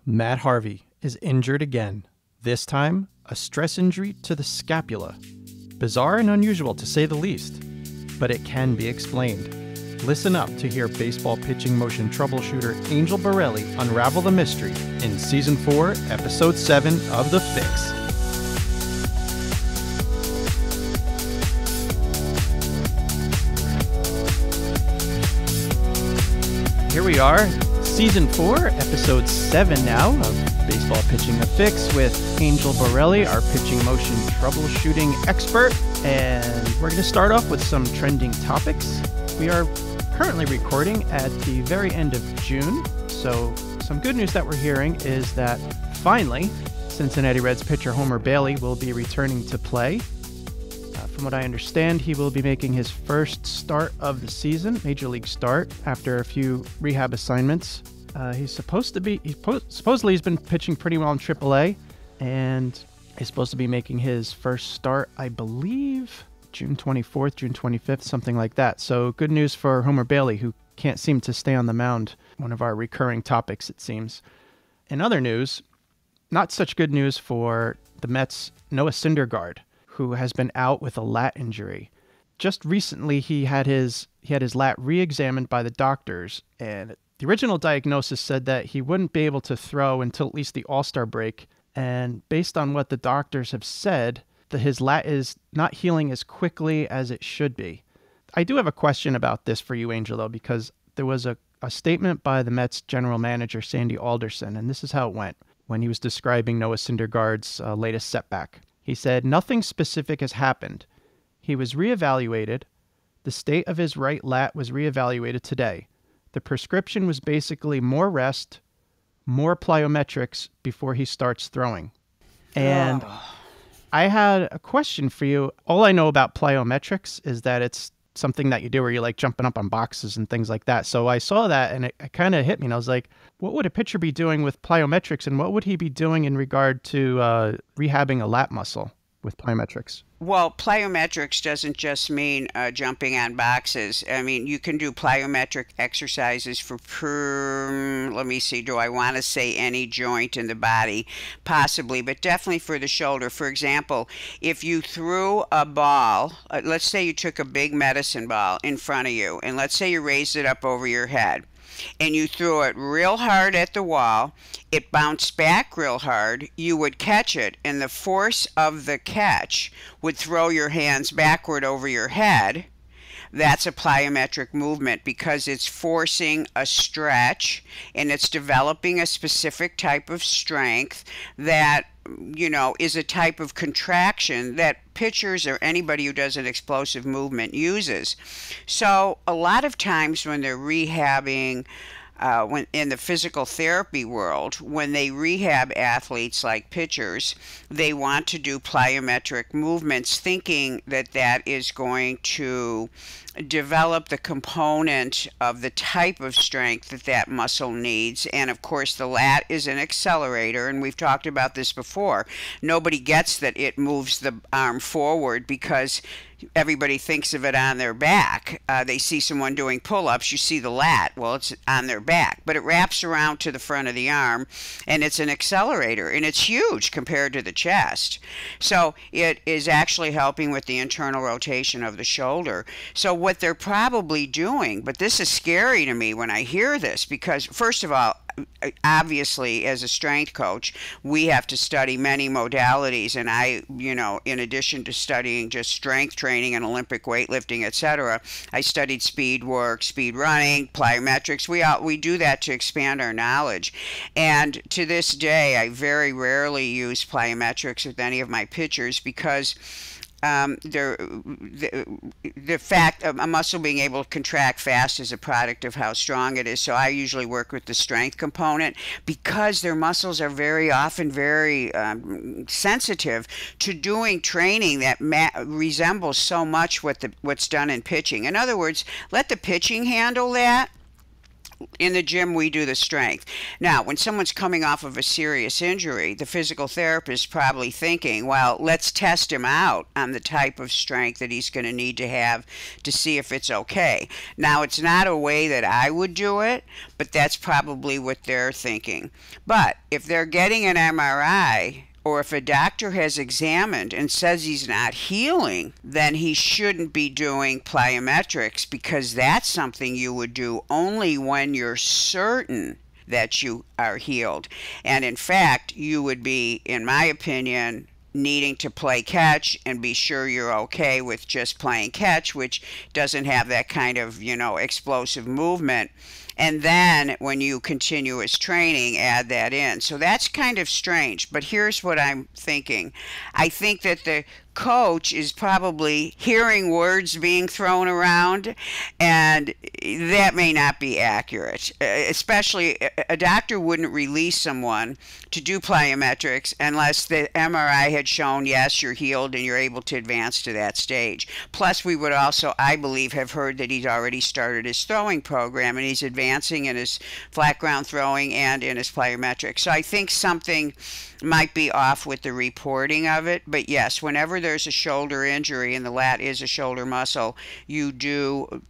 Matt Harvey is injured again. This time, a stress injury to the scapula. Bizarre and unusual to say the least, but it can be explained. Listen up to hear baseball pitching motion troubleshooter Angel Borrelli unravel the mystery in Season 4, Episode 7 of The Fix. Here we are, Season 4, Episode 7 now of Baseball Pitching The Fix with Angel Borrelli, our pitching motion troubleshooting expert. And we're going to start off with some trending topics. We are currently recording at the very end of June, so some good news that we're hearing is that finally Cincinnati Reds pitcher Homer Bailey will be returning to play. From what I understand, he will be making his first start of the season, major league start, after a few rehab assignments. Supposedly he's been pitching pretty well in AAA, and he's supposed to be making his first start, I believe, June 24th, June 25th, something like that. So good news for Homer Bailey, who can't seem to stay on the mound. One of our recurring topics, it seems. In other news, not such good news for the Mets' Noah Syndergaard, who has been out with a lat injury. Just recently, he had his lat re-examined by the doctors, and the original diagnosis said that he wouldn't be able to throw until at least the All-Star break. And based on what the doctors have said, his lat is not healing as quickly as it should be. I do have a question about this for you, Angel, though, because there was a statement by the Mets general manager, Sandy Alderson, and this is how it went when he was describing Noah Syndergaard's latest setback. He said, "Nothing specific has happened. He was reevaluated. The state of his right lat was reevaluated today. The prescription was basically more rest, more plyometrics before he starts throwing." And I had a question for you. All I know about plyometrics is that it's something that you do where you're like jumping up on boxes and things like that. So I saw that and it kind of hit me. And I was like, what would a pitcher be doing with plyometrics, and what would he be doing in regard to rehabbing a lat muscle with plyometrics? Well, plyometrics doesn't just mean jumping on boxes. I mean, you can do plyometric exercises for, let me see, do I want to say any joint in the body? Possibly, but definitely for the shoulder. For example, if you threw a ball, let's say you took a big medicine ball in front of you, and let's say you raised it up over your head, and you threw it real hard at the wall, it bounced back real hard, you would catch it, and the force of the catch would throw your hands backward over your head. That's a plyometric movement because it's forcing a stretch and it's developing a specific type of strength that, you know, is a type of contraction that pitchers or anybody who does an explosive movement uses. So a lot of times when they're rehabbing, when in the physical therapy world, when they rehab athletes like pitchers, they want to do plyometric movements, thinking that that is going to develop the component of the type of strength that that muscle needs. And of course, the lat is an accelerator, and we've talked about this before. Nobody gets that it moves the arm forward because everybody thinks of it on their back. They see someone doing pull-ups, you see the lat. Well, it's on their back, but it wraps around to the front of the arm, and it's an accelerator, and it's huge compared to the chest. So it is actually helping with the internal rotation of the shoulder. So what they're probably doing, but this is scary to me when I hear this, because first of all, obviously, as a strength coach, we have to study many modalities, and I, you know, in addition to studying just strength training and Olympic weightlifting, etc., I studied speed work, speed running, plyometrics. We do that to expand our knowledge. And to this day, I very rarely use plyometrics with any of my pitchers because the fact of a muscle being able to contract fast is a product of how strong it is. So I usually work with the strength component because their muscles are very often very sensitive to doing training that resembles so much what's done in pitching. In other words, let the pitching handle that. in the gym, we do the strength. Now, when someone's coming off of a serious injury, the physical therapist is probably thinking, well, let's test him out on the type of strength that he's going to need to have to see if it's okay. Now, it's not a way that I would do it, but that's probably what they're thinking. But if they're getting an MRI, or if a doctor has examined and says he's not healing, then he shouldn't be doing plyometrics, because that's something you would do only when you're certain that you are healed. And in fact, you would be, in my opinion, needing to play catch and be sure you're okay with just playing catch, which doesn't have that kind of, explosive movement. And then when you continuous training, add that in. So that's kind of strange. But here's what I'm thinking. I think that the coach is probably hearing words being thrown around, and that may not be accurate. Especially, a doctor wouldn't release someone to do plyometrics unless the MRI had shown, yes, you're healed and you're able to advance to that stage. Plus, we would also, I believe, have heard that he's already started his throwing program, and he's advancing in his flat ground throwing and in his plyometrics. So I think something might be off with the reporting of it. But yes, whenever there's a shoulder injury, and the lat is a shoulder muscle, you do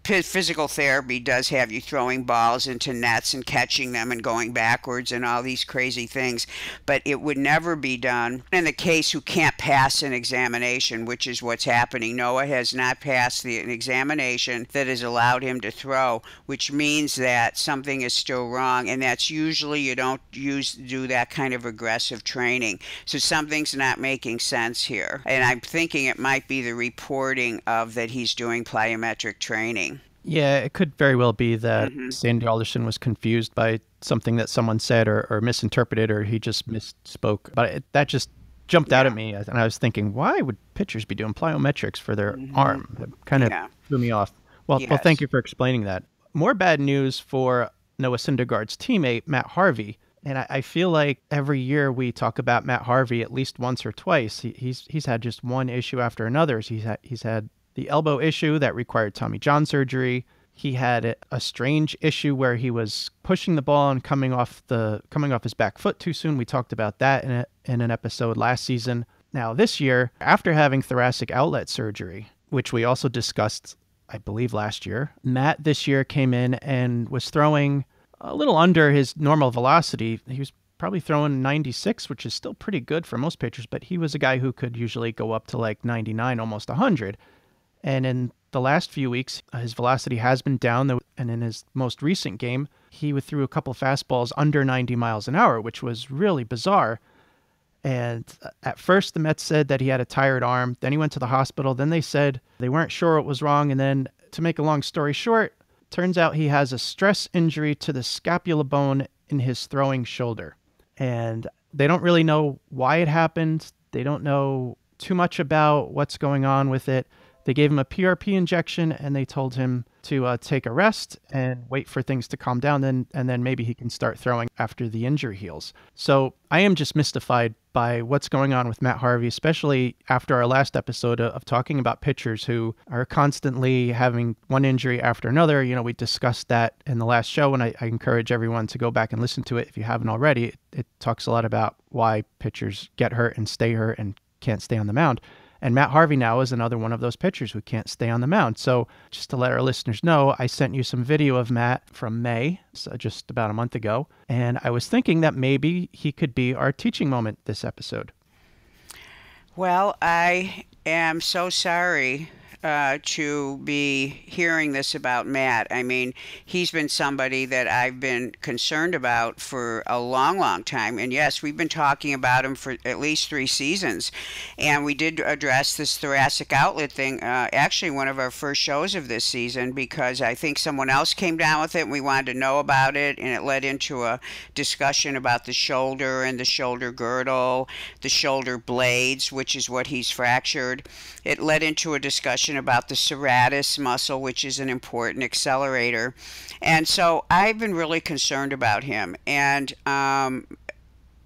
physical therapy does have you throwing balls into nets and catching them and going backwards and all these crazy things. But it would never be done in the case who can't pass an examination, which is what's happening. Noah has not passed an examination that has allowed him to throw, which means that something is still wrong, and that's usually you don't do that kind of aggressive training. So something's not making sense here, and I'm thinking it might be the reporting of that he's doing plyometric training. Yeah, it could very well be that Sandy Alderson was confused by something that someone said, or misinterpreted, or he just misspoke. But that just jumped out at me, and I was thinking, why would pitchers be doing plyometrics for their arm? It kind of threw me off. Well, thank you for explaining that. More bad news for Noah Syndergaard's teammate, Matt Harvey. And I feel like every year we talk about Matt Harvey at least once or twice. He's had just one issue after another. He's had the elbow issue that required Tommy John surgery. He had a strange issue where he was pushing the ball and coming off his back foot too soon. We talked about that in an episode last season. Now this year, after having thoracic outlet surgery, which we also discussed, I believe, last year, Matt this year came in and was throwing a little under his normal velocity. He was probably throwing 96, which is still pretty good for most pitchers, but he was a guy who could usually go up to like 99, almost 100. And in the last few weeks, his velocity has been down, and in his most recent game, he threw a couple fastballs under 90 miles an hour, which was really bizarre. And at first, the Mets said that he had a tired arm. Then he went to the hospital. Then they said they weren't sure what was wrong. And then, to make a long story short, turns out he has a stress injury to the scapula bone in his throwing shoulder. And they don't really know why it happened. They don't know too much about what's going on with it. They gave him a PRP injection, and they told him to take a rest and wait for things to calm down, and then maybe he can start throwing after the injury heals. So I am just mystified by what's going on with Matt Harvey, especially after our last episode of talking about pitchers who are constantly having one injury after another. We discussed that in the last show, and I encourage everyone to go back and listen to it if you haven't already. It talks a lot about why pitchers get hurt and stay hurt and can't stay on the mound. And Matt Harvey now is another one of those pitchers who can't stay on the mound. So just to let our listeners know, I sent you some video of Matt from May, so just about a month ago. And I was thinking that maybe he could be our teaching moment this episode. Well, I am so sorry to be hearing this about Matt. I mean, he's been somebody that I've been concerned about for a long, long time. And yes, we've been talking about him for at least 3 seasons. And we did address this thoracic outlet thing, actually one of our first shows of this season, because I think someone else came down with it and we wanted to know about it. And it led into a discussion about the shoulder and the shoulder girdle, the shoulder blades, which is what he's fractured. It led into a discussion about the serratus muscle, which is an important accelerator. And so I've been really concerned about him. And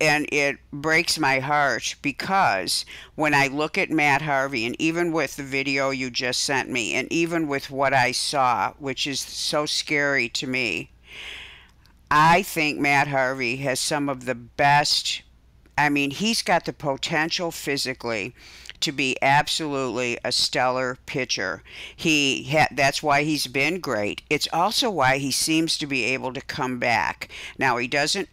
it breaks my heart, because when I look at Matt Harvey, and even with the video you just sent me, and even with what I saw, which is so scary to me, I think Matt Harvey has some of the best. I mean, he's got the potential physically to be absolutely a stellar pitcher. That's why he's been great. It's also why he seems to be able to come back. Now, he doesn't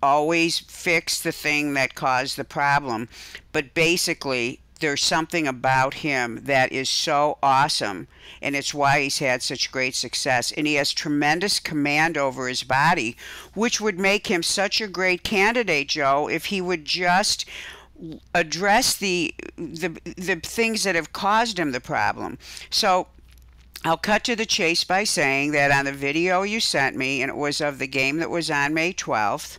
always fix the thing that caused the problem, but basically there's something about him that is so awesome, and it's why he's had such great success. And he has tremendous command over his body, which would make him such a great candidate, Joe, if he would just address the things that have caused him the problem. So I'll cut to the chase by saying that on the video you sent me, and it was of the game that was on May 12th,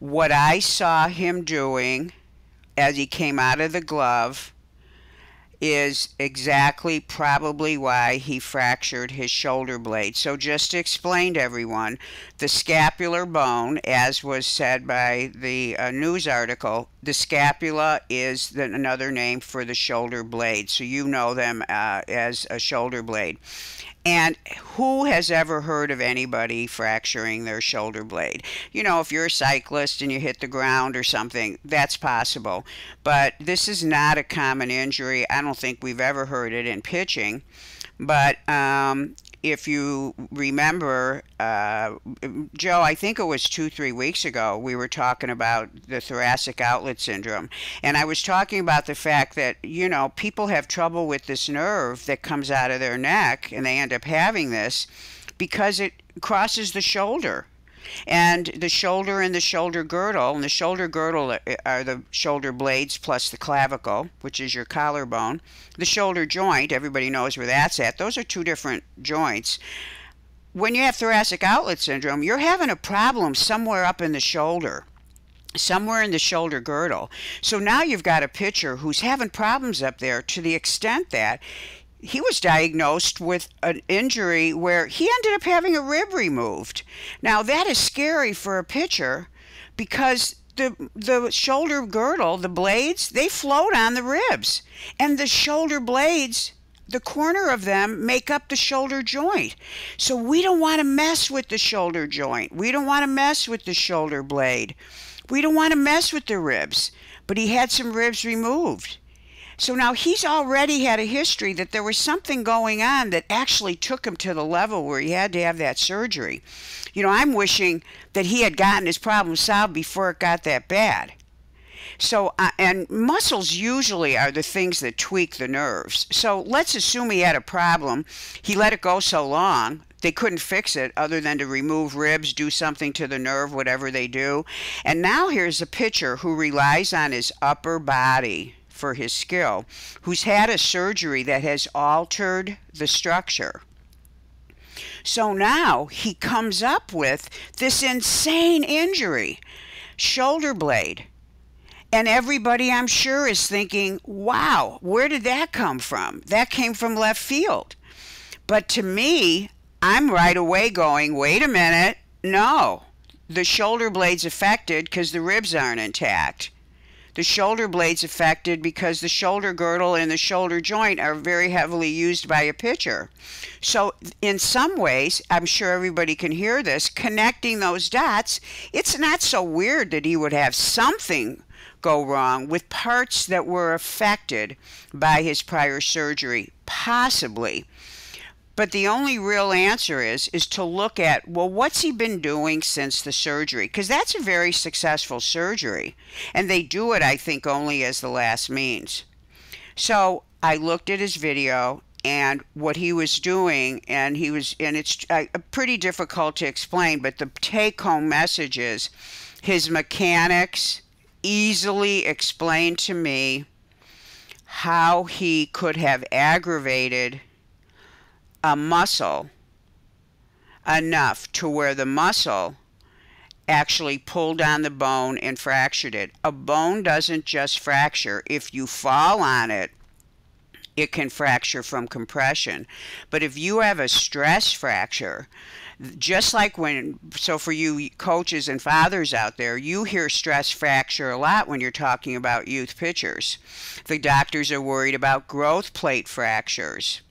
what I saw him doing as he came out of the glove is exactly probably why he fractured his shoulder blade. So just to explain to everyone, the scapular bone, as was said by the news article, the scapula is another name for the shoulder blade. So you know them as a shoulder blade. And who has ever heard of anybody fracturing their shoulder blade? You know, if you're a cyclist and you hit the ground or something, that's possible. But this is not a common injury. I don't think we've ever heard it in pitching. But if you remember, Joe, I think it was 2-3 weeks ago, we were talking about the thoracic outlet syndrome. And I was talking about the fact that, you know, people have trouble with this nerve that comes out of their neck, and they end up having this because it crosses the shoulder. And the shoulder and the shoulder girdle, and the shoulder girdle are the shoulder blades plus the clavicle, which is your collarbone. The shoulder joint, everybody knows where that's at. Those are two different joints. When you have thoracic outlet syndrome, you're having a problem somewhere up in the shoulder, somewhere in the shoulder girdle. So now you've got a pitcher who's having problems up there to the extent that he was diagnosed with an injury where he ended up having a rib removed. Now, that is scary for a pitcher because the shoulder girdle, the blades, they float on the ribs. And the shoulder blades, the corner of them, make up the shoulder joint. So we don't want to mess with the shoulder joint. We don't want to mess with the shoulder blade. We don't want to mess with the ribs. But he had some ribs removed. So now he's already had a history that there was something going on that actually took him to the level where he had to have that surgery. You know, I'm wishing that he had gotten his problem solved before it got that bad. So, and muscles usually are the things that tweak the nerves. So let's assume he had a problem. He let it go so long, they couldn't fix it other than to remove ribs, do something to the nerve, whatever they do. And now here's a pitcher who relies on his upper body for his skill, who's had a surgery that has altered the structure. So now he comes up with this insane injury, shoulder blade. And everybody, I'm sure, is thinking, wow, where did that come from? That came from left field. But to me, I'm right away going, wait a minute, no. The shoulder blade's affected because the ribs aren't intact. The shoulder blade's affected because the shoulder girdle and the shoulder joint are very heavily used by a pitcher. So in some ways, I'm sure everybody can hear this, connecting those dots, it's not so weird that he would have something go wrong with parts that were affected by his prior surgery, possibly. But the only real answer is to look at, well, what's he been doing since the surgery? Because that's a very successful surgery. And they do it, I think, only as the last means. So I looked at his video and what he was doing, and it's pretty difficult to explain, but the take-home message is his mechanics easily explained to me how he could have aggravated a muscle enough to where the muscle actually pulled on the bone and fractured it. A bone doesn't just fracture. If you fall on it, it can fracture from compression. But if you have a stress fracture, just like so for you coaches and fathers out there, you hear stress fracture a lot when you're talking about youth pitchers. The doctors are worried about growth plate fractures.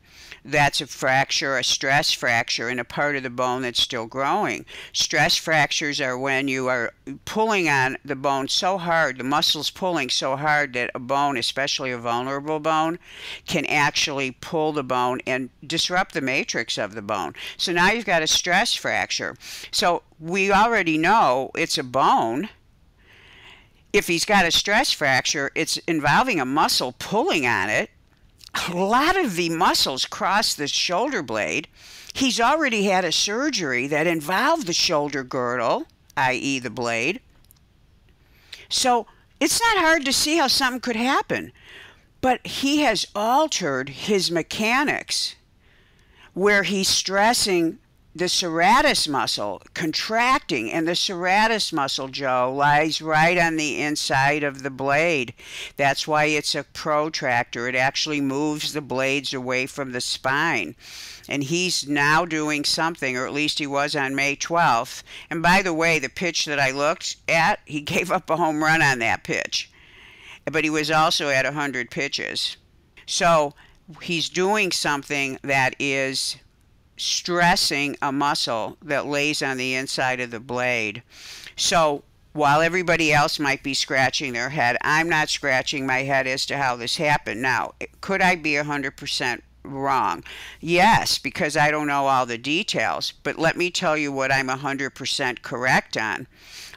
that's a fracture, a stress fracture in a part of the bone that's still growing. Stress fractures are when you are pulling on the bone so hard, the muscle's pulling so hard that a bone, especially a vulnerable bone, can actually pull the bone and disrupt the matrix of the bone. So now you've got a stress fracture. So we already know it's a bone. If he's got a stress fracture, it's involving a muscle pulling on it. A lot of the muscles cross the shoulder blade. He's already had a surgery that involved the shoulder girdle, i.e. the blade. So it's not hard to see how something could happen. But he has altered his mechanics where he's stressing the serratus muscle, contracting, and the serratus muscle, Joe, lies right on the inside of the blade. That's why it's a protractor. It actually moves the blades away from the spine. And he's now doing something, or at least he was on May 12th. And by the way, the pitch that I looked at, he gave up a home run on that pitch. But he was also at 100 pitches. So he's doing something that is stressing a muscle that lays on the inside of the blade. So while everybody else might be scratching their head, I'm not scratching my head as to how this happened. Now, could I be 100% wrong? Yes, because I don't know all the details. But let me tell you what I'm 100% correct on.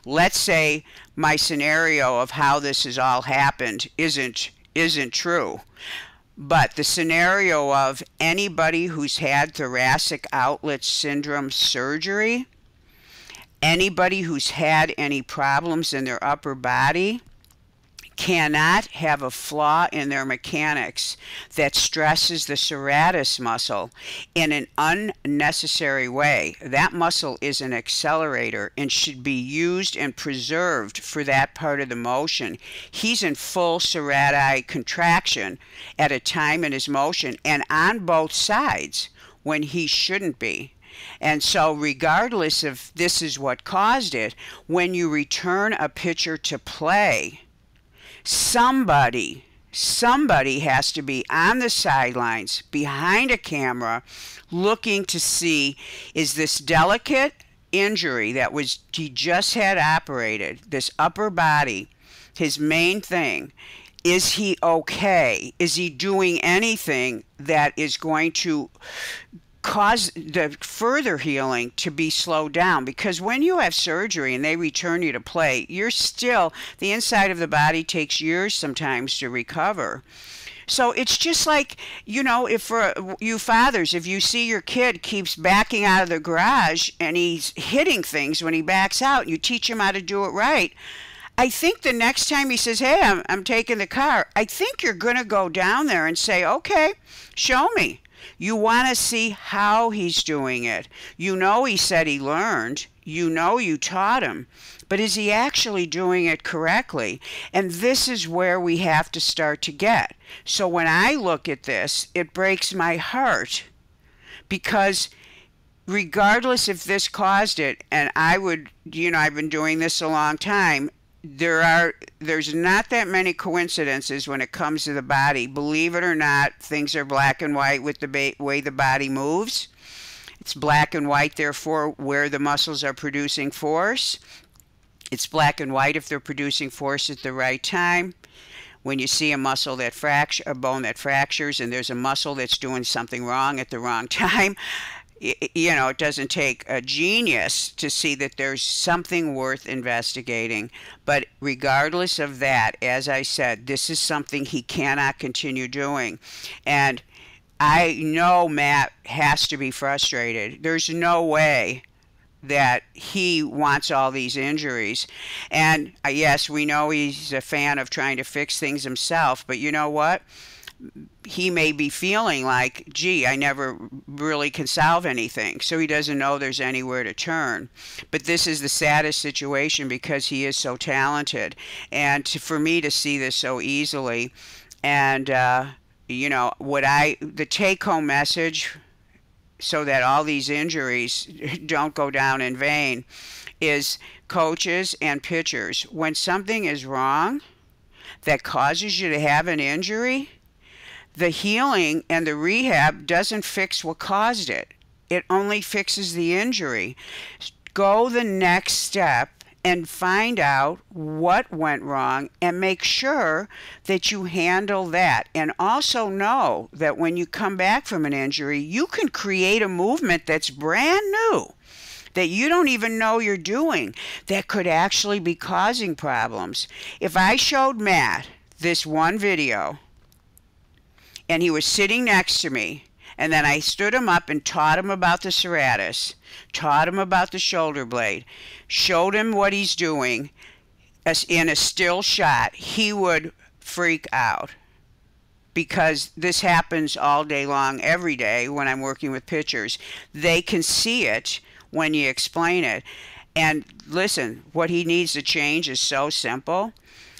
Let's say my scenario of how this has all happened isn't true. But the scenario of anybody who's had thoracic outlet syndrome surgery, anybody who's had any problems in their upper body, cannot have a flaw in their mechanics that stresses the serratus muscle in an unnecessary way. That muscle is an accelerator and should be used and preserved for that part of the motion. He's in full serrati contraction at a time in his motion and on both sides when he shouldn't be. And so regardless if this is what caused it, when you return a pitcher to play, somebody has to be on the sidelines behind a camera looking to see, is this delicate injury that he just had operated, this upper body, his main thing, is he okay? Is he doing anything that is going to cause the further healing to be slowed down? Because when you have surgery and they return you to play, you're still, the inside of the body takes years sometimes to recover. So it's just like, you know, if for you fathers, if you see your kid keeps backing out of the garage and he's hitting things when he backs out, you teach him how to do it right. I think the next time he says, hey, I'm taking the car, I think you're going to go down there and say, okay, show me. You want to see how he's doing it. You know he said he learned. You know you taught him. But is he actually doing it correctly? And this is where we have to start to get. So when I look at this, it breaks my heart. Because regardless if this caused it, and I would, you know, I've been doing this a long time, there's not that many coincidences when it comes to the body. Believe it or not, things are black and white with the way the body moves. It's black and white, therefore, where the muscles are producing force. It's black and white if they're producing force at the right time. When you see a muscle that a bone that fractures, and there's a muscle that's doing something wrong at the wrong time, you know, it doesn't take a genius to see that there's something worth investigating. But regardless of that, as I said, this is something he cannot continue doing. And I know Matt has to be frustrated. There's no way that he wants all these injuries. And yes, we know he's a fan of trying to fix things himself, but you know what? He may be feeling like, gee, I never really can solve anything. So he doesn't know there's anywhere to turn. But this is the saddest situation because he is so talented. And for me to see this so easily, and, you know, the take-home message, so that all these injuries don't go down in vain, is coaches and pitchers, when something is wrong that causes you to have an injury, The healing and the rehab doesn't fix what caused it. It only fixes the injury. Go the next step and find out what went wrong and make sure that you handle that. And also know that when you come back from an injury, you can create a movement that's brand new, that you don't even know you're doing, that could actually be causing problems. If I showed Matt this one video and he was sitting next to me, and then I stood him up and taught him about the serratus, taught him about the shoulder blade, showed him what he's doing in a still shot, he would freak out. Because this happens all day long, every day when I'm working with pitchers. They can see it when you explain it. And listen, what he needs to change is so simple.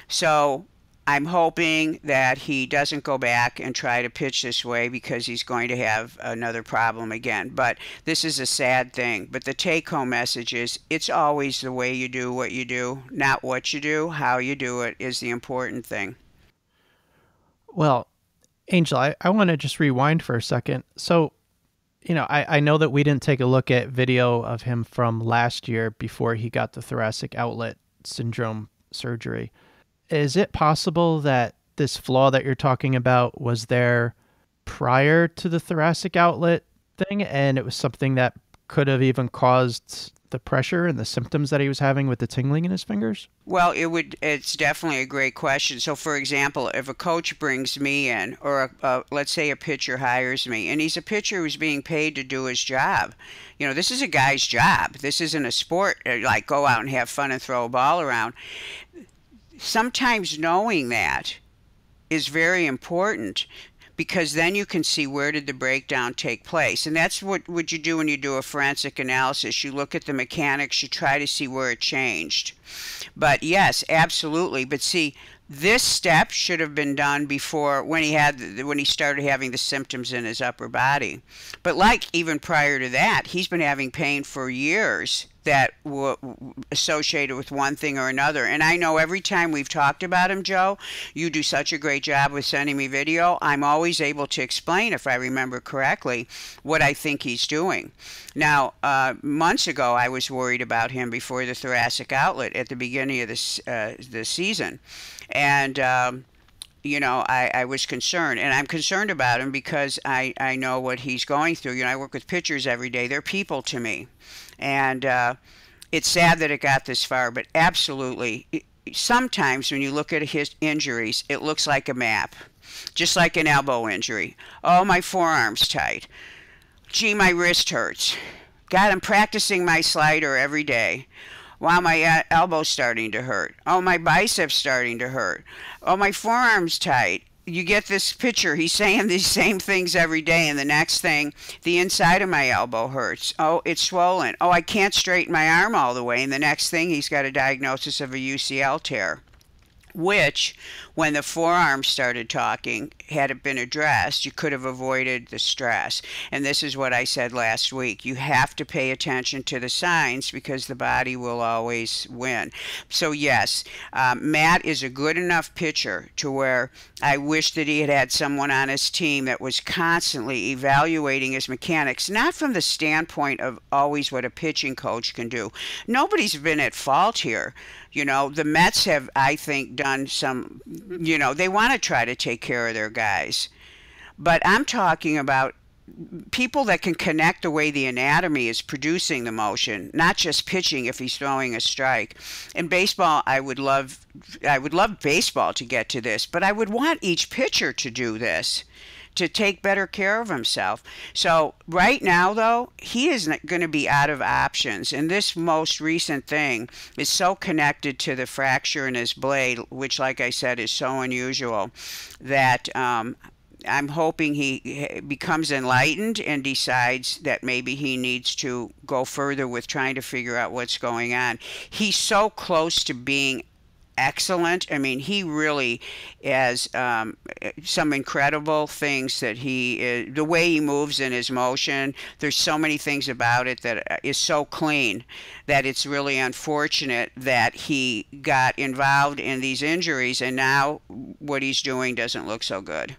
So I'm hoping that he doesn't go back and try to pitch this way, because he's going to have another problem again. But this is a sad thing. But the take-home message is, it's always the way you do what you do, not what you do. How you do it is the important thing. Well, Angel, I want to just rewind for a second. So, I know that we didn't take a look at video of him from last year before he got the thoracic outlet syndrome surgery. Is it possible that this flaw that you're talking about was there prior to the thoracic outlet thing, and it was something that could have even caused the pressure and the symptoms that he was having with the tingling in his fingers? Well, it's definitely a great question. So, for example, if a coach brings me in, or let's say a pitcher hires me, and he's a pitcher who's being paid to do his job. This is a guy's job. This isn't a sport, like go out and have fun and throw a ball around. Sometimes knowing that is very important, because then you can see where did the breakdown take place. And that's what you do when you do a forensic analysis. You look at the mechanics, you try to see where it changed. But yes, absolutely. But see, this step should have been done before, when he started having the symptoms in his upper body. But like even prior to that, he's been having pain for years that were associated with one thing or another. And I know every time we've talked about him, Joe, you do such a great job with sending me video. I'm always able to explain, if I remember correctly, what I think he's doing. Now, months ago, I was worried about him before the thoracic outlet at the beginning of the season. And I was concerned, and I'm concerned about him because I know what he's going through. I work with pitchers every day. They're people to me. And it's sad that it got this far, but absolutely, sometimes when you look at his injuries, it looks like a map, just like an elbow injury. Oh, my forearm's tight. Gee, my wrist hurts. God, I'm practicing my slider every day. Wow, my elbow's starting to hurt. Oh, my bicep's starting to hurt. Oh, my forearm's tight. You get this picture. He's saying these same things every day, and the next thing, the inside of my elbow hurts. Oh, it's swollen. Oh, I can't straighten my arm all the way. And the next thing, he's got a diagnosis of a UCL tear, which, when the forearm started talking, had it been addressed, you could have avoided the stress. And this is what I said last week. You have to pay attention to the signs, because the body will always win. So yes, Matt is a good enough pitcher to where I wish that he had had someone on his team that was constantly evaluating his mechanics, not from the standpoint of always what a pitching coach can do. Nobody's been at fault here. The Mets have, I think, done some, they want to try to take care of their guys. But I'm talking about people that can connect the way the anatomy is producing the motion, not just pitching if he's throwing a strike. In baseball, I would love baseball to get to this, but I would want each pitcher to do this, to take better care of himself. So right now, though, he is going to be out of options. And this most recent thing is so connected to the fracture in his blade, which, like I said, is so unusual, that I'm hoping he becomes enlightened and decides that maybe he needs to go further with trying to figure out what's going on. He's so close to being excellent. I mean, he really has some incredible things that the way he moves in his motion, there's so many things about it that is so clean that it's really unfortunate that he got involved in these injuries, and now what he's doing doesn't look so good.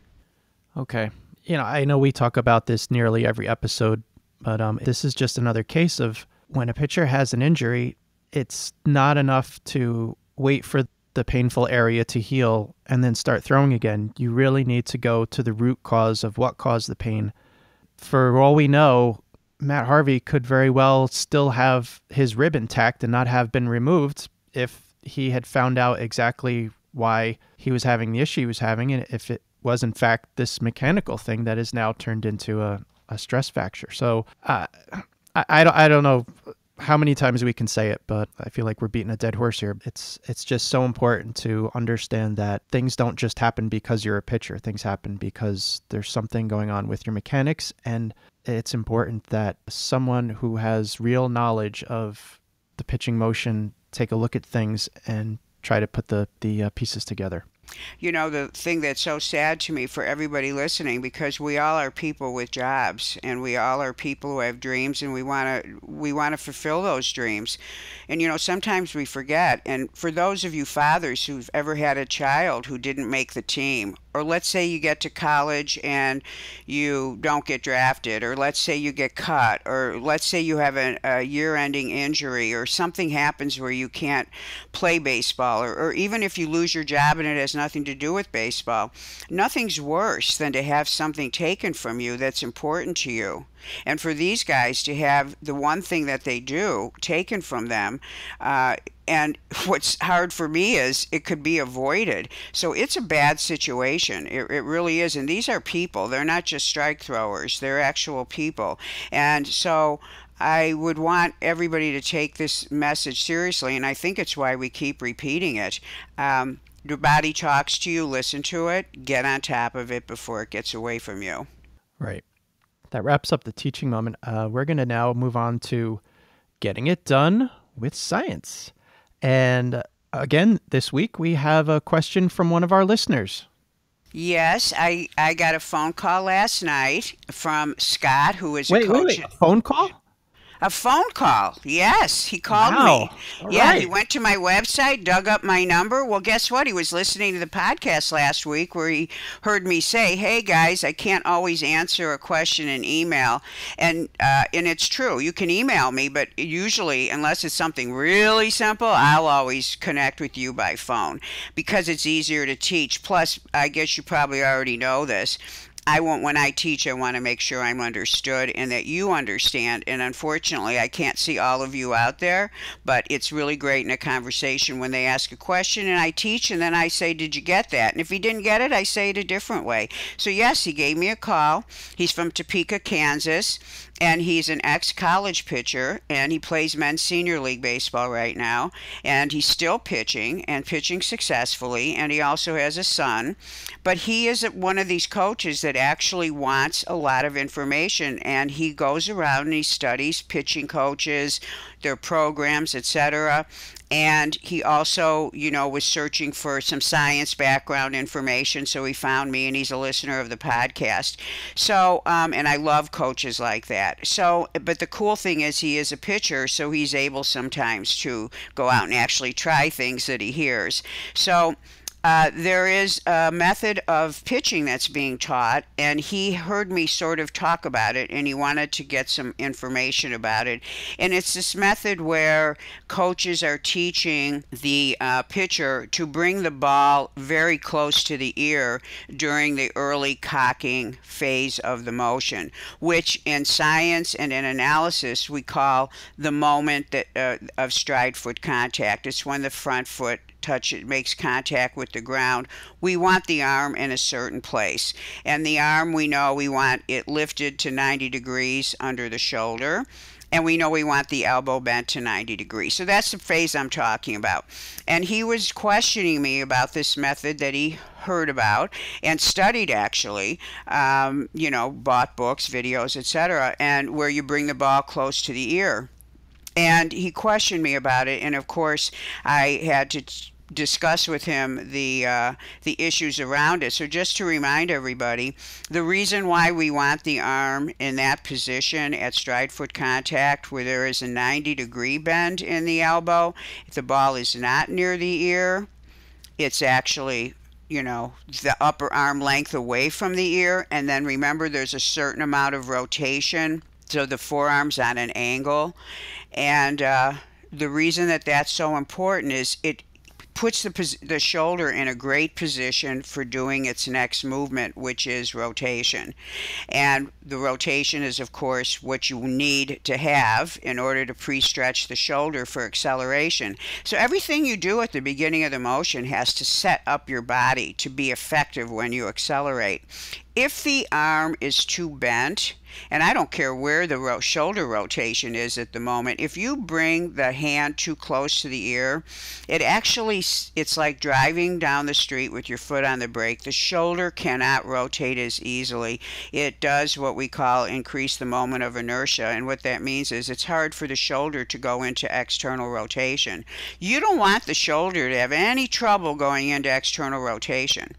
Okay. I know we talk about this nearly every episode, but this is just another case of when a pitcher has an injury, it's not enough to wait for the painful area to heal and then start throwing again. You really need to go to the root cause of what caused the pain. For all we know, Matt Harvey could very well still have his rib intact and not have been removed if he had found out exactly why he was having the issue he was having, and if it was in fact this mechanical thing that is now turned into a stress fracture. So I don't know how many times we can say it, but I feel like we're beating a dead horse here. It's just so important to understand that things don't just happen because you're a pitcher. Things happen because there's something going on with your mechanics, and it's important that someone who has real knowledge of the pitching motion take a look at things and try to put the pieces together. The thing that's so sad to me for everybody listening, because we all are people with jobs, and we all are people who have dreams, and we want to fulfill those dreams. And sometimes we forget. And for those of you fathers who've ever had a child who didn't make the team, or let's say you get to college and you don't get drafted, or let's say you get cut, or let's say you have a year-ending injury, or something happens where you can't play baseball, or even if you lose your job and it has nothing to do with baseball, nothing's worse than to have something taken from you that's important to you. And for these guys to have the one thing that they do taken from them, and what's hard for me is it could be avoided. So it's a bad situation. It really is. And these are people. They're not just strike throwers. They're actual people. And so I would want everybody to take this message seriously, and I think it's why we keep repeating it. Your body talks to you, listen to it, get on top of it before it gets away from you. Right. That wraps up the teaching moment. We're going to now move on to getting it done with science. And again, this week we have a question from one of our listeners. Yes, I got a phone call last night from Scott, who is a coach. Wait, a phone call? A phone call. Yes, he called me. All Yeah, right. He went to my website, dug up my number. Well, guess what? He was listening to the podcast last week where he heard me say, "Hey guys, I can't always answer a question in email," and it's true. You can email me, but usually, unless it's something really simple, I'll always connect with you by phone because it's easier to teach. Plus, I guess you probably already know this. When I teach, I want to make sure I'm understood and that you understand. And unfortunately, I can't see all of you out there, but it's really great in a conversation when they ask a question and I teach, and then I say, "Did you get that?" And if he didn't get it, I say it a different way. So yes, he gave me a call. He's from Topeka, Kansas, and he's an ex-college pitcher, and he plays men's senior league baseball right now, and he's still pitching and pitching successfully, and he also has a son. But he is one of these coaches that actually wants a lot of information, and he goes around and he studies pitching coaches, their programs, etc. And he also, was searching for some science background information, so he found me, and he's a listener of the podcast. So, and I love coaches like that. So, but the cool thing is he is a pitcher, so he's able sometimes to go out and actually try things that he hears. So, there is a method of pitching that's being taught, and he heard me sort of talk about it, and he wanted to get some information about it. And it's this method where coaches are teaching the pitcher to bring the ball very close to the ear during the early cocking phase of the motion, which in science and in analysis we call the moment of stride foot contact. It's when the front foot makes contact with the ground. We want the arm in a certain place. And the arm, we know we want it lifted to 90 degrees under the shoulder. And we know we want the elbow bent to 90 degrees. So that's the phase I'm talking about. And he was questioning me about this method that he heard about and studied actually, bought books, videos, etc., and where you bring the ball close to the ear. And he questioned me about it, and of course I had to discuss with him the issues around it. So just to remind everybody, the reason why we want the arm in that position at stride foot contact where there is a 90-degree bend in the elbow, if the ball is not near the ear, it's actually the upper arm length away from the ear. And then remember, there's a certain amount of rotation, so the forearm's on an angle. And the reason that that's so important is it puts the shoulder in a great position for doing its next movement, which is rotation. And the rotation is, of course, what you need to have in order to pre-stretch the shoulder for acceleration. So everything you do at the beginning of the motion has to set up your body to be effective when you accelerate. If the arm is too bent, and I don't care where the shoulder rotation is at the moment, if you bring the hand too close to the ear, it's like driving down the street with your foot on the brake. The shoulder cannot rotate as easily. It does what we call increase the moment of inertia, and what that means is it's hard for the shoulder to go into external rotation. You don't want the shoulder to have any trouble going into external rotation.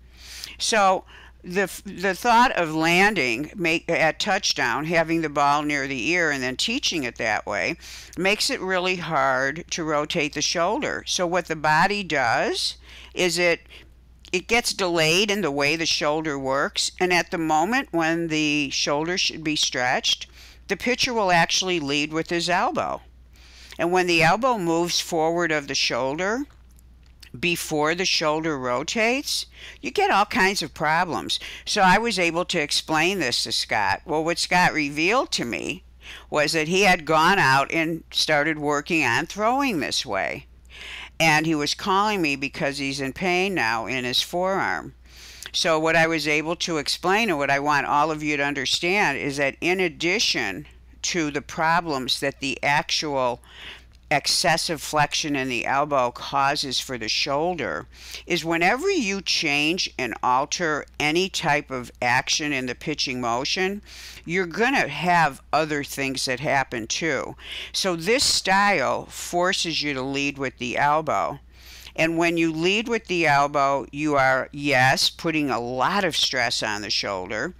So the thought of landing at touchdown, having the ball near the ear and then teaching it that way, makes it really hard to rotate the shoulder. So what the body does is it gets delayed in the way the shoulder works, and at the moment when the shoulder should be stretched, the pitcher will actually lead with his elbow. And when the elbow moves forward of the shoulder, before the shoulder rotates, you get all kinds of problems. So I was able to explain this to Scott. Well, what Scott revealed to me was that he had gone out and started working on throwing this way. And he was calling me because he's in pain now in his forearm. So what I was able to explain, and what I want all of you to understand, is that in addition to the problems that the actual excessive flexion in the elbow causes for the shoulder, is whenever you change and alter any type of action in the pitching motion, you're going to have other things that happen too. So this style forces you to lead with the elbow. And when you lead with the elbow, you are, yes, putting a lot of stress on the shoulder.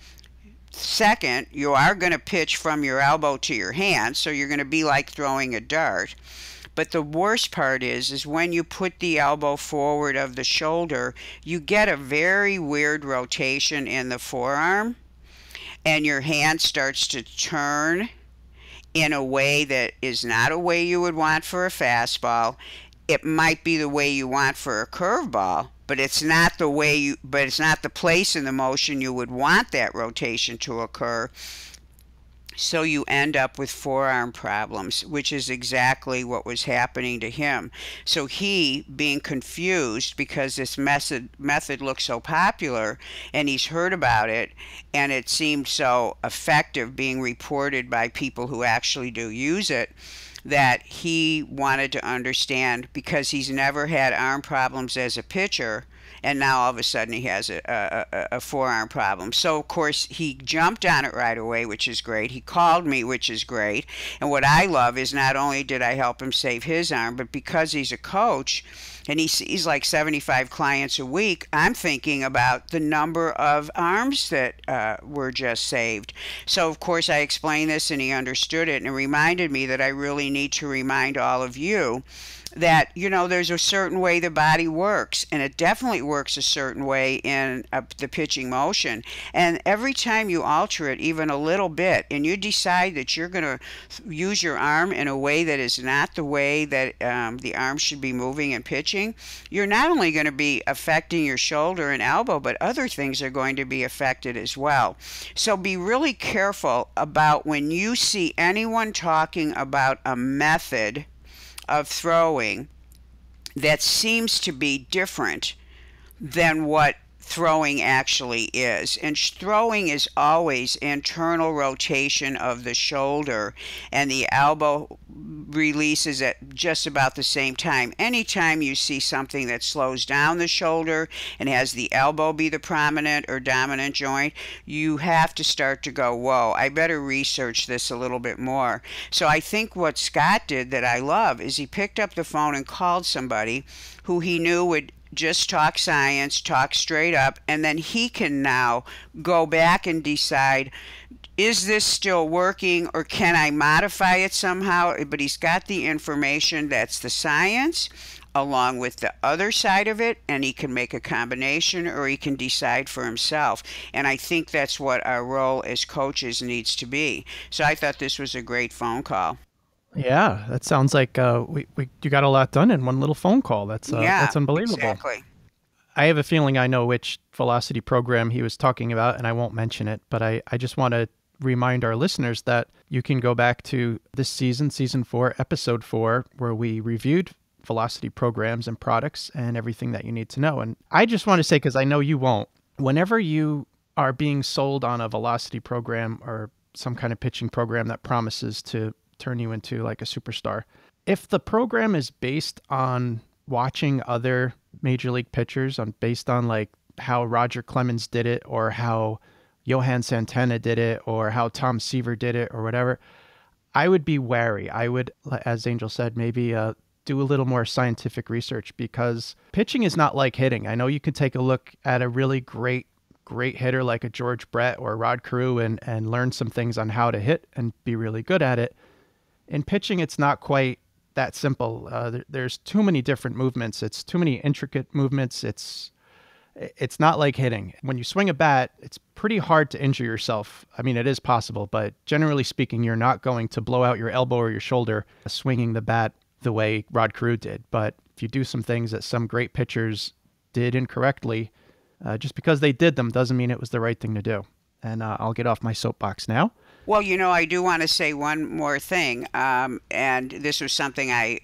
Second, you are going to pitch from your elbow to your hand, so you're going to be like throwing a dart. But the worst part is when you put the elbow forward of the shoulder, you get a very weird rotation in the forearm, and your hand starts to turn in a way that is not a way you would want for a fastball. It might be the way you want for a curveball, but it's not it's not the place in the motion you would want that rotation to occur. So you end up with forearm problems, which is exactly what was happening to him. So he, being confused because this method looks so popular and he's heard about it and it seemed so effective being reported by people who actually do use it, that he wanted to understand, because he's never had arm problems as a pitcher, and now all of a sudden he has a forearm problem. So, of course, he jumped on it right away, which is great. He called me, which is great. And what I love is not only did I help him save his arm, but because he's a coach and he sees like 75 clients a week, I'm thinking about the number of arms that were just saved. So, of course, I explained this and he understood it, and it reminded me that I really need to remind all of you that, you know, there's a certain way the body works, and it definitely works a certain way in the pitching motion. And every time you alter it even a little bit, and you decide that you're going to use your arm in a way that is not the way that the arm should be moving and pitching, you're not only going to be affecting your shoulder and elbow, but other things are going to be affected as well. So be really careful about when you see anyone talking about a method of throwing that seems to be different than what throwing actually is. And throwing is always internal rotation of the shoulder, and the elbow releases at just about the same time. Anytime you see something that slows down the shoulder and has the elbow be the prominent or dominant joint, you have to start to go, whoa, I better research this a little bit more. So I think what Scott did that I love is he picked up the phone and called somebody who he knew would just talk science, talk straight up, and then he can now go back and decide, is this still working or can I modify it somehow? But he's got the information that's the science along with the other side of it, and he can make a combination or he can decide for himself. And I think that's what our role as coaches needs to be. So I thought this was a great phone call. Yeah, that sounds like you got a lot done in one little phone call. Yeah, That's unbelievable. exactly. I have a feeling I know which velocity program he was talking about, and I won't mention it, but I just want to remind our listeners that you can go back to this season, season 4, episode 4, where we reviewed velocity programs and products and everything that you need to know. And I just want to say, because I know you won't, whenever you are being sold on a velocity program or some kind of pitching program that promises to turn you into like a superstar, if the program is based on watching other major league pitchers, based on like how Roger Clemens did it or how Johan Santana did it or how Tom Seaver did it or whatever, I would be wary. I would, as Angel said, maybe do a little more scientific research, because pitching is not like hitting. I know you can take a look at a really great hitter like a George Brett or Rod Carew and learn some things on how to hit and be really good at it. In pitching, it's not quite that simple. There's too many different movements. It's too many intricate movements. It's not like hitting. When you swing a bat, it's pretty hard to injure yourself. I mean, it is possible, but generally speaking, you're not going to blow out your elbow or your shoulder swinging the bat the way Rod Carew did. But if you do some things that some great pitchers did incorrectly, just because they did them doesn't mean it was the right thing to do. And I'll get off my soapbox now. Well, I do want to say one more thing, and this was something I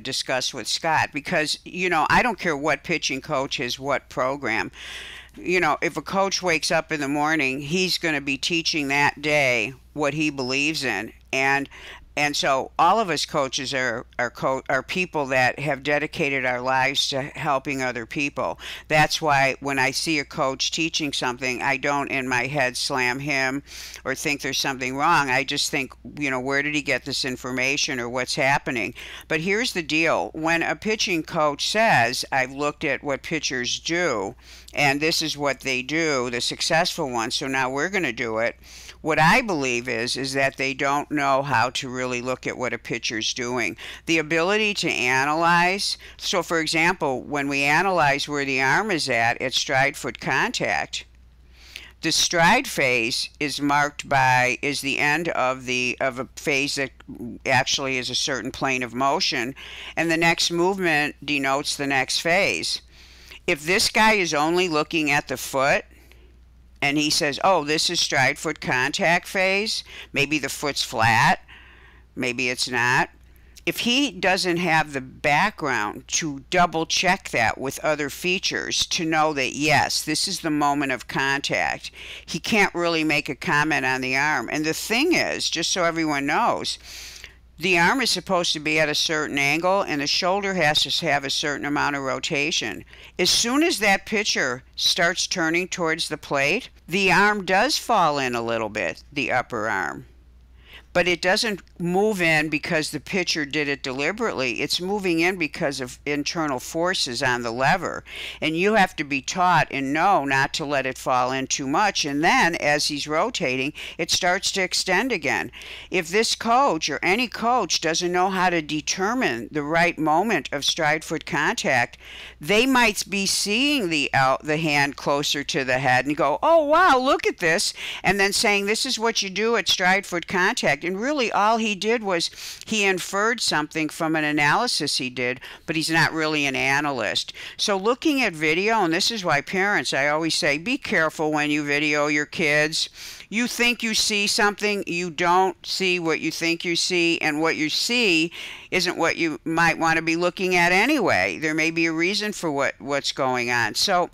discussed with Scott, because, I don't care what pitching coach has what program. If a coach wakes up in the morning, he's going to be teaching that day what he believes in. And so all of us coaches are people that have dedicated our lives to helping other people. That's why when I see a coach teaching something, I don't in my head slam him or think there's something wrong. I just think, where did he get this information or what's happening? But here's the deal. When a pitching coach says, I've looked at what pitchers do, and this is what they do, the successful ones, so now we're going to do it. What I believe is that they don't know how to really look at what a pitcher's doing. The ability to analyze. So, for example, when we analyze where the arm is at stride foot contact, the stride phase is the end of a phase that actually is a certain plane of motion, and the next movement denotes the next phase. If this guy is only looking at the foot, and he says, oh, this is stride foot contact phase, maybe the foot's flat, maybe it's not. If he doesn't have the background to double check that with other features to know that, yes, this is the moment of contact, he can't really make a comment on the arm. And the thing is, just so everyone knows, the arm is supposed to be at a certain angle and the shoulder has to have a certain amount of rotation. As soon as that pitcher starts turning towards the plate, the arm does fall in a little bit, the upper arm. But it doesn't move in because the pitcher did it deliberately. It's moving in because of internal forces on the lever. And you have to be taught and know not to let it fall in too much. And then as he's rotating, it starts to extend again. If this coach or any coach doesn't know how to determine the right moment of stride foot contact, they might be seeing the hand closer to the head and go, oh, wow, look at this. And then saying, this is what you do at stride foot contact. And really all he did was he inferred something from an analysis he did, but he's not really an analyst. So looking at video, and this is why parents, I always say, be careful when you video your kids. You think you see something, you don't see what you think you see, and what you see isn't what you might want to be looking at anyway. There may be a reason for what's going on. So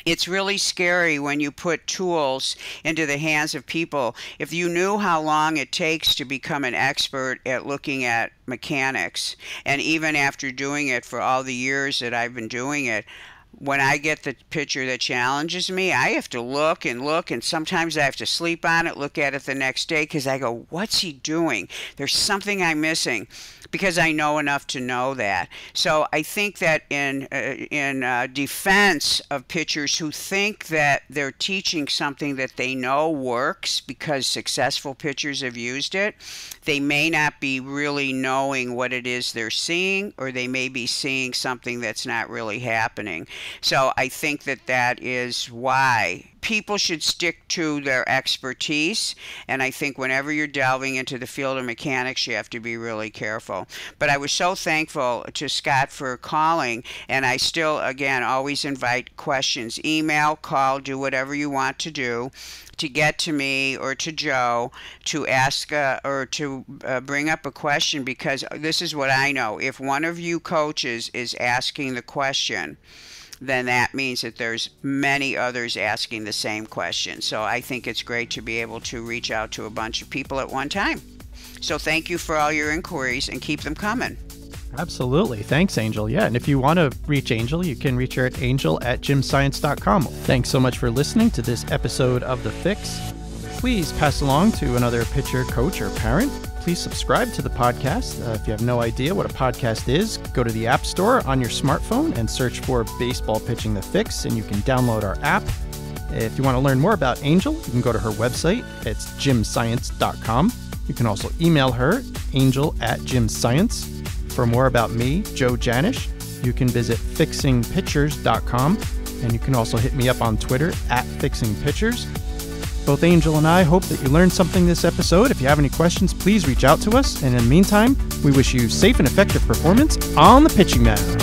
it's really scary when you put tools into the hands of people. If you knew how long it takes to become an expert at looking at mechanics, and even after doing it for all the years that I've been doing it, when I get the pitcher that challenges me, I have to look and look, and sometimes I have to sleep on it, look at it the next day, because I go, what's he doing? There's something I'm missing, because I know enough to know that. So I think that in defense of pitchers who think that they're teaching something that they know works because successful pitchers have used it, they may not be really knowing what it is they're seeing, or they may be seeing something that's not really happening. So I think that that is why people should stick to their expertise, and I think whenever you're delving into the field of mechanics, you have to be really careful. But I was so thankful to Scott for calling, and I still, again, always invite questions. Email, call, do whatever you want to do to get to me or to Joe to ask or to bring up a question, because this is what I know. If one of you coaches is asking the question, then that means that there's many others asking the same question. So I think it's great to be able to reach out to a bunch of people at one time. So thank you for all your inquiries, and keep them coming. Absolutely. Thanks, Angel. Yeah, and if you want to reach Angel, you can reach her at angel@gymscience.com. Thanks so much for listening to this episode of The Fix. Please pass along to another pitcher, coach, or parent. Please subscribe to the podcast. If you have no idea what a podcast is, go to the App Store on your smartphone and search for Baseball Pitching The Fix, and you can download our app. If you want to learn more about Angel, you can go to her website. It's gymscience.com. You can also email her, angel@gymscience. For more about me, Joe Janish, you can visit fixingpitchers.com, and you can also hit me up on Twitter @fixingpitchers. Both Angel and I hope that you learned something this episode. If you have any questions, please reach out to us. And in the meantime, we wish you safe and effective performance on the pitching mound.